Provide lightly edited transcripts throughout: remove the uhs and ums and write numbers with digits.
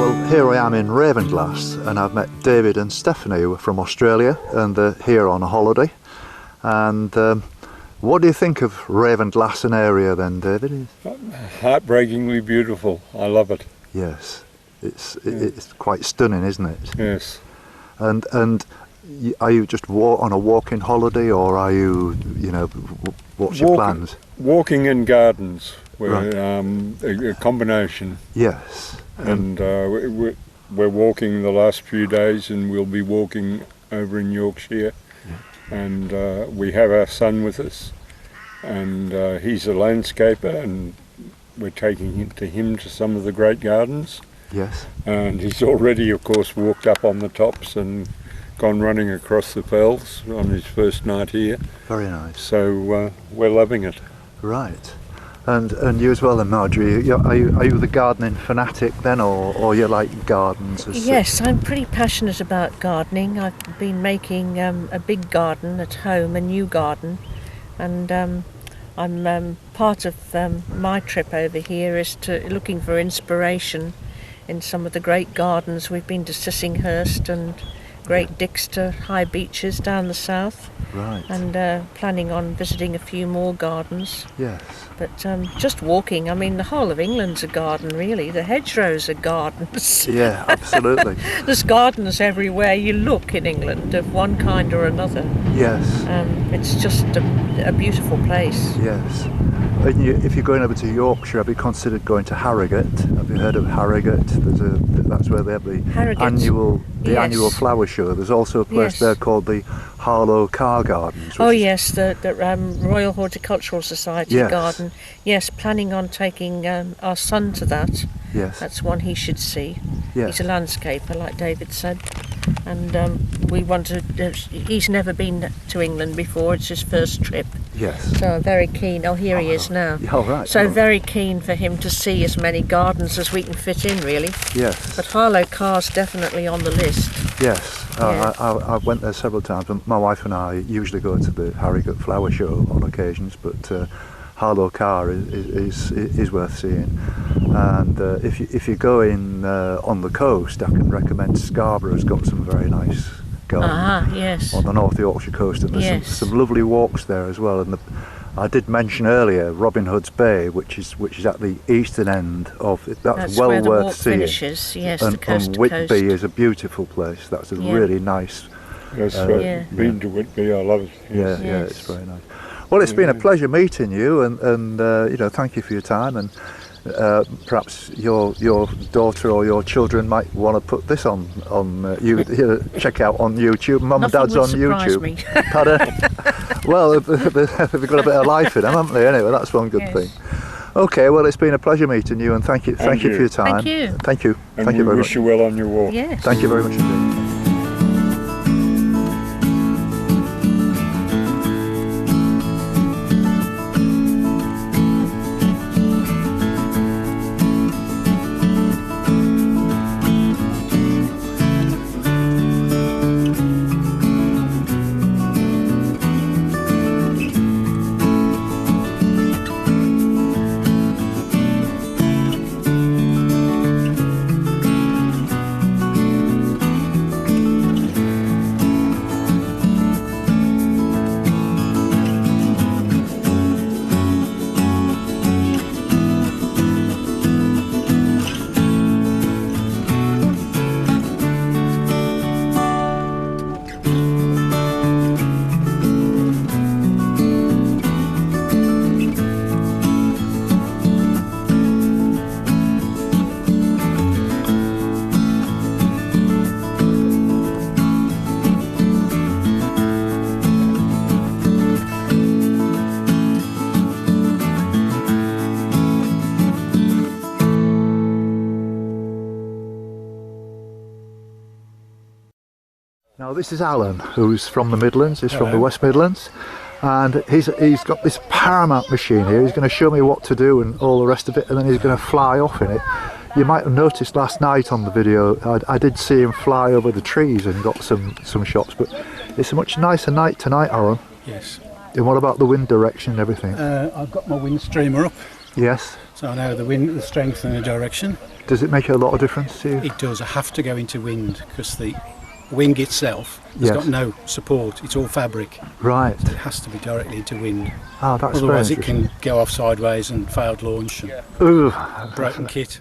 Well, here I am in Ravenglass, and I've met David and Stephanie, who are from Australia, and they're here on a holiday. And what do you think of Ravenglass and area then, David? Heartbreakingly beautiful. I love it. Yes, it's quite stunning, isn't it? Yes. And are you just on a walking holiday, or are you, what's your plans? Walking in gardens. We're Right. a combination. Yes. And we're walking the last few days, and we'll be walking over in Yorkshire. Yeah. And we have our son with us, and he's a landscaper, and we're taking him to some of the great gardens. Yes. And he's already, of course, walked up on the tops and gone running across the fells on his first night here. Very nice. So we're loving it. Right. And you as well then, Marjorie, are you the gardening fanatic then, or you like gardens as Yes, such? I'm pretty passionate about gardening. I've been making a big garden at home, a new garden, and I'm part of my trip over here is to looking for inspiration in some of the great gardens. We've been to Sissinghurst and Great Dixter, High Beeches down the south. Right. And planning on visiting a few more gardens. Yes. But just walking, I mean, the whole of England's a garden, really. The hedgerows are gardens. Yeah, absolutely. There's gardens everywhere you look in England, of one kind or another. Yes. It's just a beautiful place. Yes. And if you're going over to Yorkshire, have you considered going to Harrogate? Have you heard of Harrogate? That's where they have the annual flower show. There's also a place there called the Harlow Car Gardens. Oh yes, the Royal Horticultural Society garden. Yes, planning on taking our son to that. Yes. That's one he should see. Yes. He's a landscaper, like David said. And we want to, he's never been to England before, it's his first trip. Yes. So I'm very keen. Oh, here he is now. Oh, right. So very keen for him to see as many gardens as we can fit in, really. Yes. But Harlow Car's definitely on the list. Yes. Yeah. I went there several times. My wife and I usually go to the Harrogate Flower Show on occasions, but Harlow Car is worth seeing. And if you go in on the coast, I can recommend Scarborough's got some very nice gardens. Yes. On the North Yorkshire coast, and there's some lovely walks there as well. And I did mention earlier Robin Hood's Bay, which is at the eastern end of it. That's well where the worth walk seeing. Finishes. Yes, and, the coast and to Whitby coast. is a beautiful place. That's a really nice. Yes, been to Whitby. I love it. Yes. Yeah, it's very nice. Well, it's been a pleasure meeting you, and thank you for your time. And perhaps your daughter or your children might want to put this on check out on YouTube. Mum and Dad's on YouTube. Me. Pardon? Well, they've got a bit of life in them, haven't they? Anyway, that's one good thing. Okay, well, it's been a pleasure meeting you, and thank you for your time. Thank you. Thank you. And thank you very much. Wish you well on your walk. Yes. Thank you very much indeed. Now this is Alan, who's from the Midlands. He's from the West Midlands, and he's got this Paramount machine here. He's going to show me what to do and all the rest of it, and then he's going to fly off in it. You might have noticed last night on the video I did see him fly over the trees and got some shots, but it's a much nicer night tonight, Alan. Yes. And what about the wind direction and everything? I've got my wind streamer up. Yes. So I know the wind, the strength and the direction. Does it make a lot of difference to you? It does. I have to go into wind because the wing itself has Yes. got no support. It's all fabric. Right. It has to be directly into wind. Oh, that's Otherwise very it can go off sideways and failed launch and Ooh, broken kit.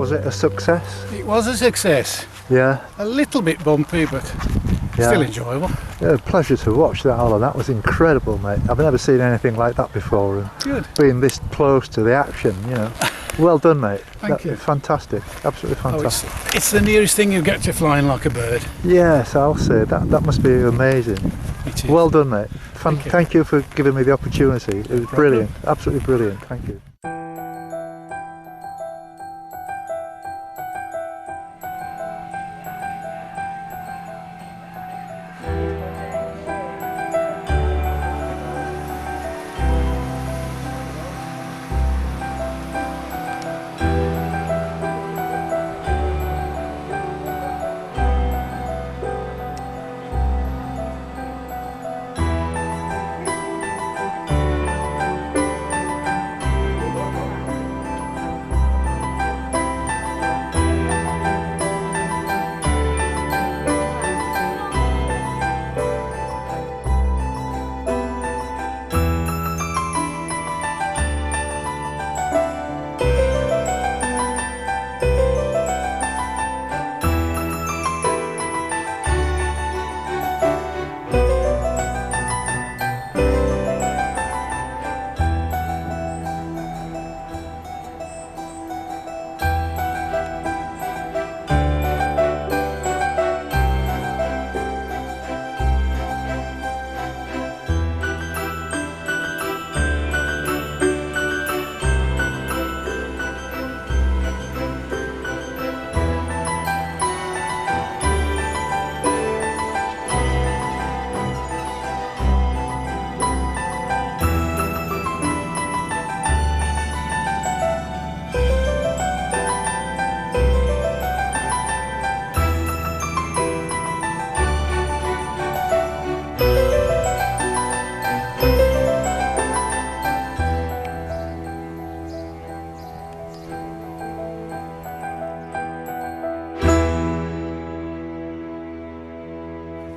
was it a success? It was a success. Yeah. A little bit bumpy, but Yeah. still enjoyable. Yeah, pleasure to watch that, Alan. That was incredible, mate. I've never seen anything like that before, and Good. being this close to the action, you know. Well done, mate. Thank you. Fantastic, absolutely Oh, fantastic. it's the nearest thing you get to flying like a bird. Yes, I'll say that must be amazing. It is. Well done, mate. Thank you. Thank you for giving me the opportunity. It was problem. brilliant, absolutely brilliant. Thank you.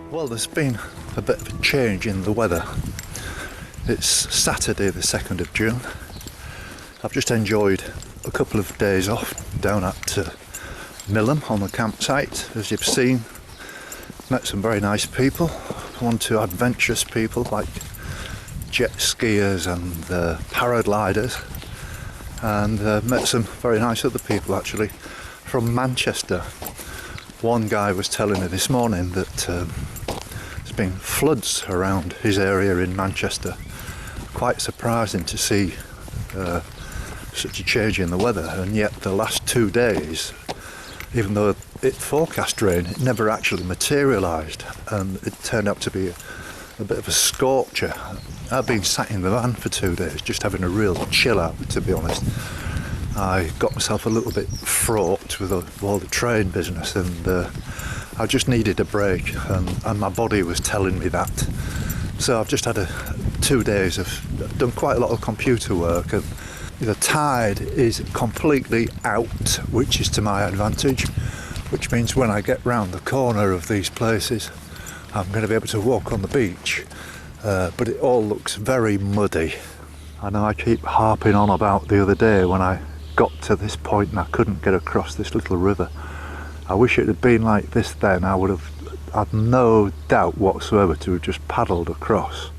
Well, there's been a bit of a change in the weather. It's Saturday the 2nd of June. I've just enjoyed a couple of days off down at Millham on the campsite. As you've seen, met some very nice people, one or two adventurous people like jet skiers and paragliders, and met some very nice other people actually from Manchester. One guy was telling me this morning that there's been floods around his area in Manchester. Quite surprising to see such a change in the weather, and yet the last 2 days, even though it forecast rain, it never actually materialised, and it turned out to be a bit of a scorcher. I've been sat in the van for 2 days just having a real chill out, to be honest. I got myself a little bit fraught with all the train business, and I just needed a break, and my body was telling me that. So I've just had 2 days I've done quite a lot of computer work, and the tide is completely out, which is to my advantage, which means when I get round the corner of these places I'm going to be able to walk on the beach, but it all looks very muddy. I know I keep harping on about the other day when I got to this point and I couldn't get across this little river. I wish it had been like this then. I would have had no doubt whatsoever to have just paddled across.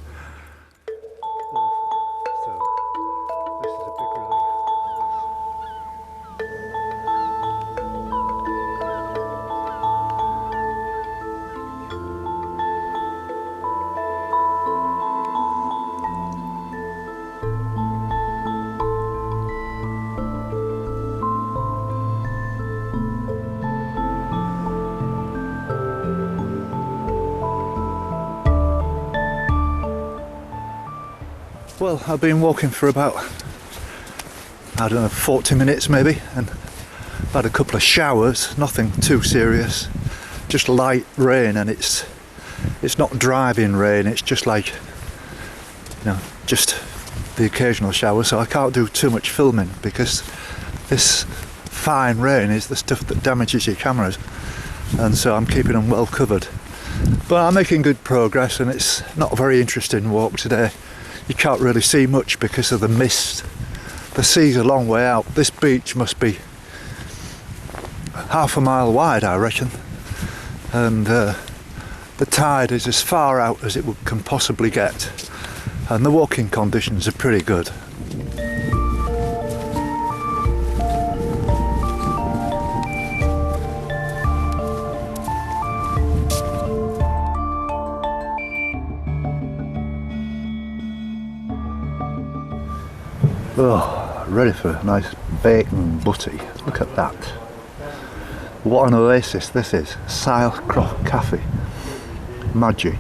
Well, I've been walking for about, I don't know, 40 minutes maybe, and had a couple of showers, nothing too serious, just light rain, and it's not driving rain, it's just like, just the occasional shower, so I can't do too much filming because this fine rain is the stuff that damages your cameras, and so I'm keeping them well covered. But I'm making good progress, and it's not a very interesting walk today. You can't really see much because of the mist. The sea's a long way out. This beach must be half a mile wide, I reckon, and the tide is as far out as it can possibly get, and the walking conditions are pretty good. Oh, ready for a nice bacon butty. Look at that. What an oasis this is. Silecroft Cafe. Magic.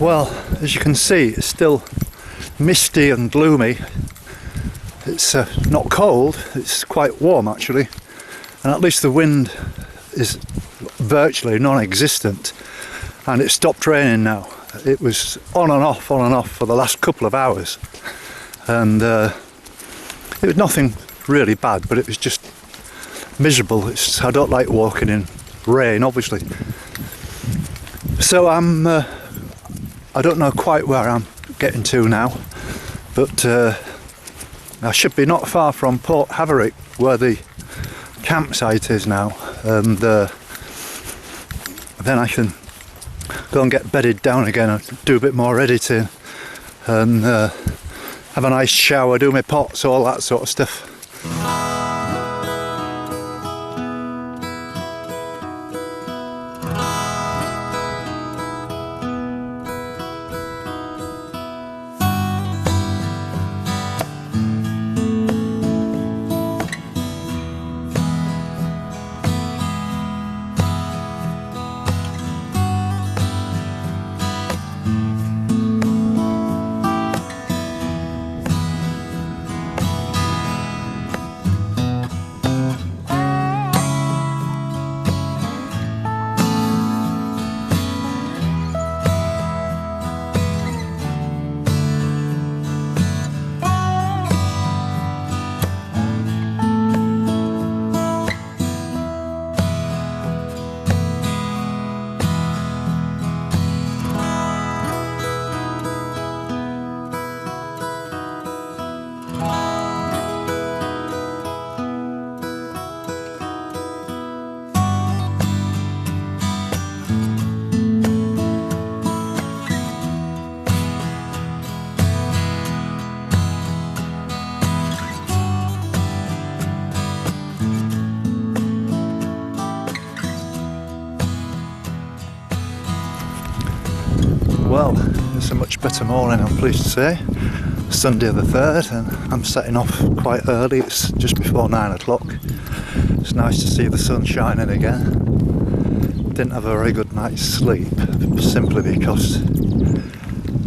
Well, as you can see, it's still misty and gloomy. It's not cold, it's quite warm actually, and at least the wind is virtually non-existent, and it stopped raining now. It was on and off for the last couple of hours, and it was nothing really bad, but it was just miserable. I don't like walking in rain, obviously. So I don't know quite where I'm getting to now, but I should be not far from Port Haverick, where the campsite is now, and then I can go and get bedded down again and do a bit more editing, and have a nice shower, do my pots, all that sort of stuff. Well, it's a much better morning, I'm pleased to say. Sunday the 3rd, and I'm setting off quite early. It's just before 9 o'clock. It's nice to see the sun shining again. Didn't have a very good night's sleep, simply because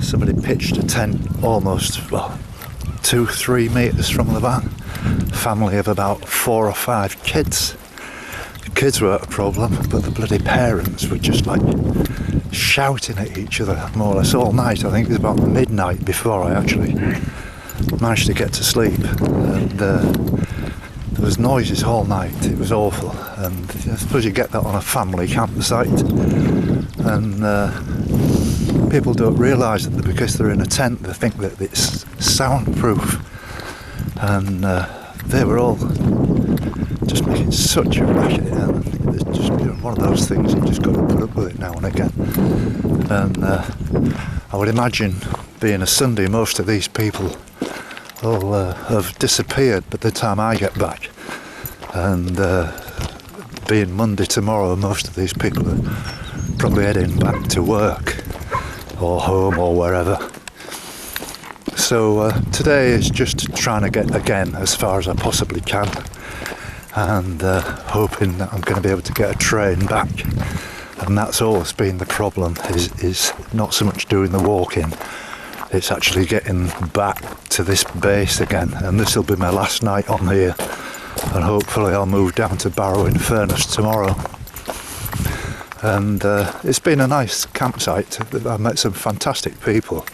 somebody pitched a tent almost 2-3 metres from the van. Family of about 4 or 5 kids. The kids weren't a problem, but the bloody parents were just like shouting at each other more or less all night. I think it was about midnight before I actually managed to get to sleep, and there was noises all night. It was awful, and I suppose you get that on a family campsite, and people don't realise that because they're in a tent they think that it's soundproof, and they were all just making such a racket, and it's just one of those things you just got to put up with it now and again. And I would imagine, being a Sunday, most of these people will have disappeared by the time I get back, and being Monday tomorrow, most of these people are probably heading back to work or home or wherever. So today is just trying to get again as far as I possibly can, and hoping that I'm going to be able to get a train back. And that's always been the problem, is not so much doing the walking, it's actually getting back to this base again. And this will be my last night on here, and hopefully I'll move down to Barrow in Furness tomorrow. And it's been a nice campsite. I met some fantastic people,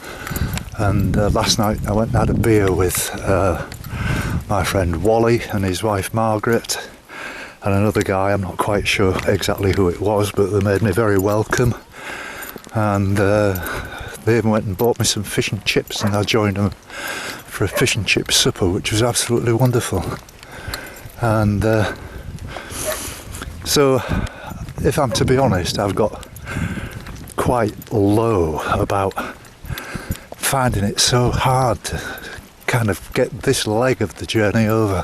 and last night I went and had a beer with my friend Wally and his wife Margaret, and another guy, I'm not quite sure exactly who it was, but they made me very welcome, and they even went and bought me some fish and chips, and I joined them for a fish and chip supper, which was absolutely wonderful. And so, if I'm to be honest, I've got quite low about finding it so hard to kind of get this leg of the journey over,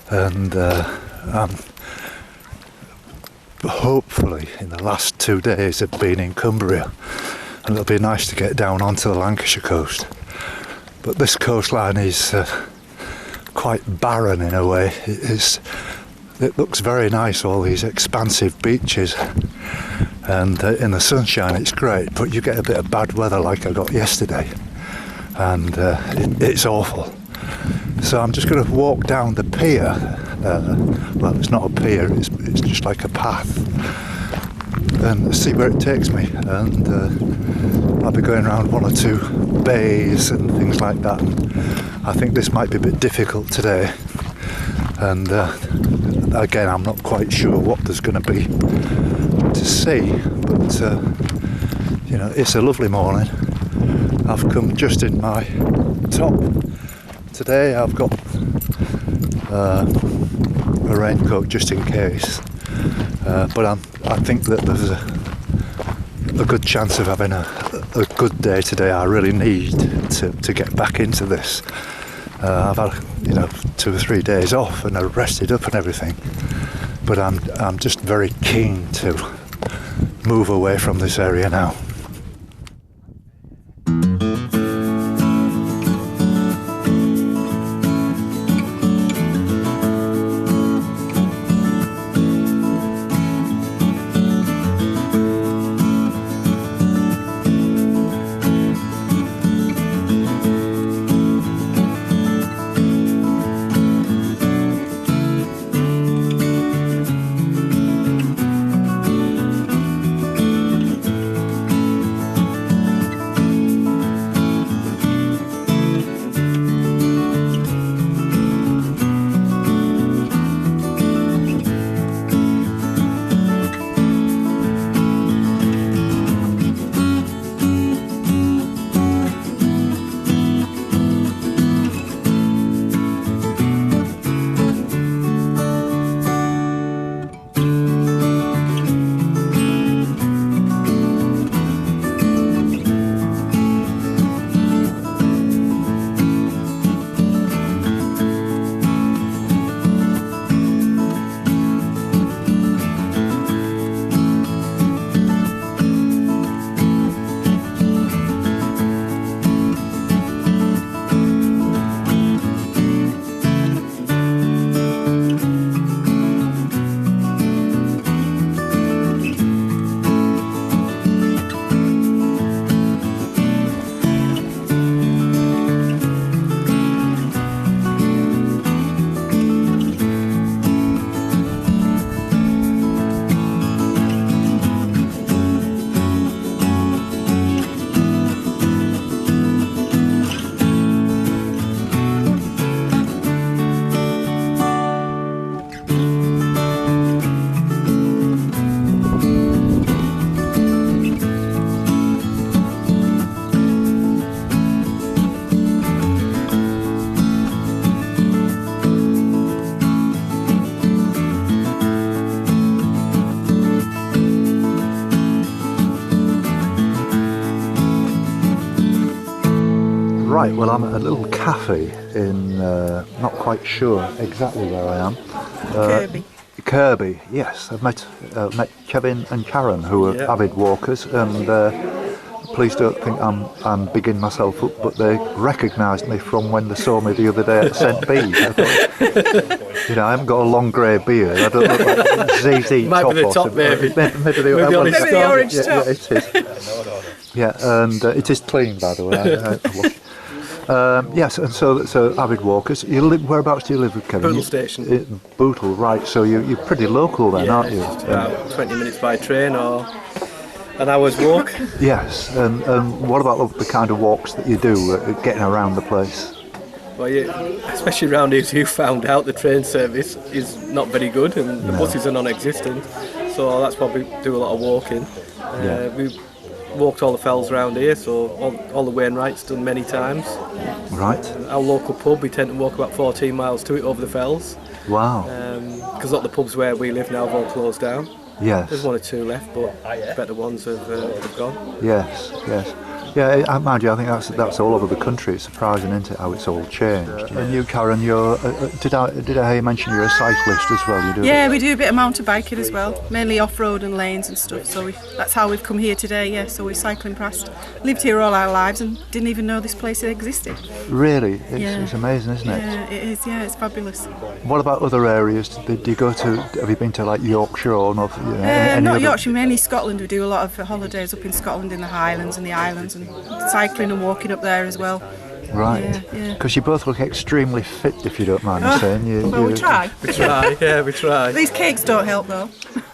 and I'm hopefully in the last 2 days of being in Cumbria, and it'll be nice to get down onto the Lancashire coast. But this coastline is quite barren in a way. It looks very nice, all these expansive beaches, and in the sunshine it's great, but you get a bit of bad weather like I got yesterday, and it's awful. So I'm just going to walk down the pier. Well, it's not a pier, it's just like a path, and see where it takes me. And I'll be going around 1 or 2 bays and things like that. I think this might be a bit difficult today, and again, I'm not quite sure what there's going to be to see, but it's a lovely morning. I've come just in my top. Today I've got a raincoat just in case, but I think that there's a good chance of having a good day today. I really need to get back into this. I've had 2 or 3 days off, and I've rested up and everything, but I'm just very keen to move away from this area now. Right, well, I'm at a little cafe in, not quite sure exactly where I am. Kirby. Kirby, yes. I've met Kevin and Karen, who are avid walkers, and please don't think I'm bigging myself up, but they recognised me from when they saw me the other day at St. Bede's. I thought, I haven't got a long grey beard. I don't look like ZZ Might Top. be the top, maybe. Maybe Maybe the orange top. Yeah, it is. Yeah, and it is clean, by the way. I wash it. Yes, and so avid walkers. Whereabouts do you live, Kevin? Bootle Station. Bootle, right. So you're pretty local then, aren't you? It's about 20 minutes by train or an hour's walk. Yes, and what about the kind of walks that you do, getting around the place? Well, especially around here, you found out the train service is not very good and the buses are non-existent. So that's why we do a lot of walking. We walked all the fells around here, so all the Wainwright's done many times. Right. Our local pub, we tend to walk about 14 miles to it over the fells. Wow. Because a lot of the pubs where we live now have all closed down. Yes. There's one or two left, but better ones have gone. Yes, yes. Yeah, I mind you, I think that's all over the country. It's surprising, isn't it, how it's all changed. And you, Karen, did I hear you mention you're a cyclist as well? You do. Yeah, we do a bit of mountain biking as well, mainly off-road and lanes and stuff. So that's how we've come here today. Yeah, so we're cycling past. Lived here all our lives and didn't even know this place existed. Really, it's amazing, isn't it? Yeah, it is. Yeah, it's fabulous. What about other areas? Did you go to? Have you been to like Yorkshire or North? Not Yorkshire, mainly Scotland. We do a lot of holidays up in Scotland in the Highlands and the Islands, and cycling and walking up there as well. Right. Because you both look extremely fit, if you don't mind me saying. Well, we try. We try. These cakes don't help though.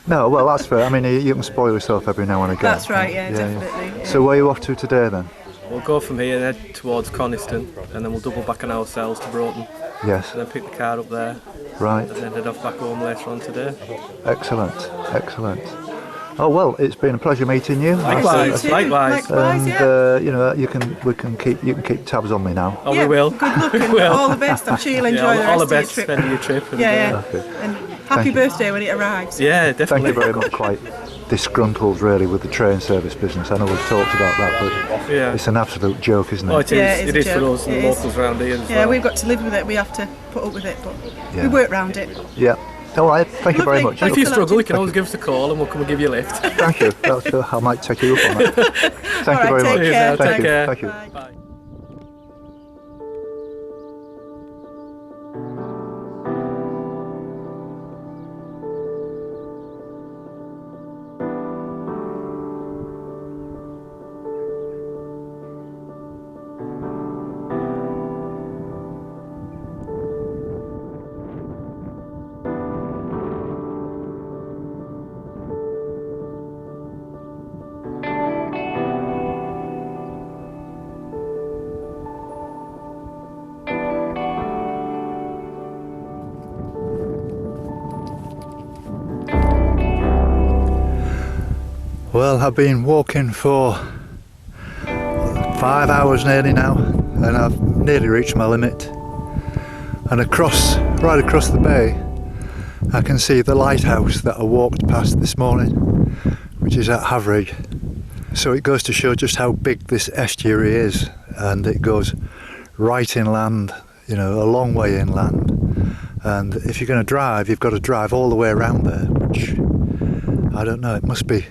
No, well, that's fair. I mean, you can spoil yourself every now and again. That's right. Yeah, definitely. Yeah. So where are you off to today then? We'll go from here and head towards Coniston, and then we'll double back on ourselves to Broughton. Yes. And then pick the car up there. Right. And then head off back home later on today. Excellent. Oh well, it's been a pleasure meeting you. Likewise. And yeah. you can keep tabs on me now. We will. Good luck and all the best. I'm sure you'll enjoy all the the best rest of end your of trip. your trip. Okay. And happy birthday when it arrives. Yeah, definitely. Thank you very much. Quite disgruntled really with the train service business. I know we've talked about that, but it's an absolute joke, isn't it? Oh, it is. Yeah, it is for us and the locals around here as well. We've got to live with it. We have to put up with it, but we work round it. Yeah. All right. Thank you very Lovely. much. Thank If you you. struggle, you can always give us a call and we'll come and give you a lift. Thank you. I might take you up on that. Thank you very take much. care. Thank Take you. care. Thank you. Bye. Well, I've been walking for 5 hours nearly now, and I've nearly reached my limit. And right across the bay, I can see the lighthouse that I walked past this morning, which is at Haverig. So it goes to show just how big this estuary is, and it goes right inland, a long way inland. And if you're going to drive, you've got to drive all the way around there, which, I don't know, it must be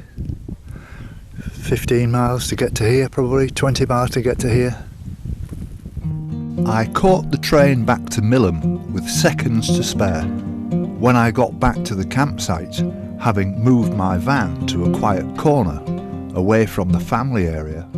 15 miles to get to here, probably 20 miles to get to here. I caught the train back to Millom with seconds to spare. When I got back to the campsite, having moved my van to a quiet corner away from the family area,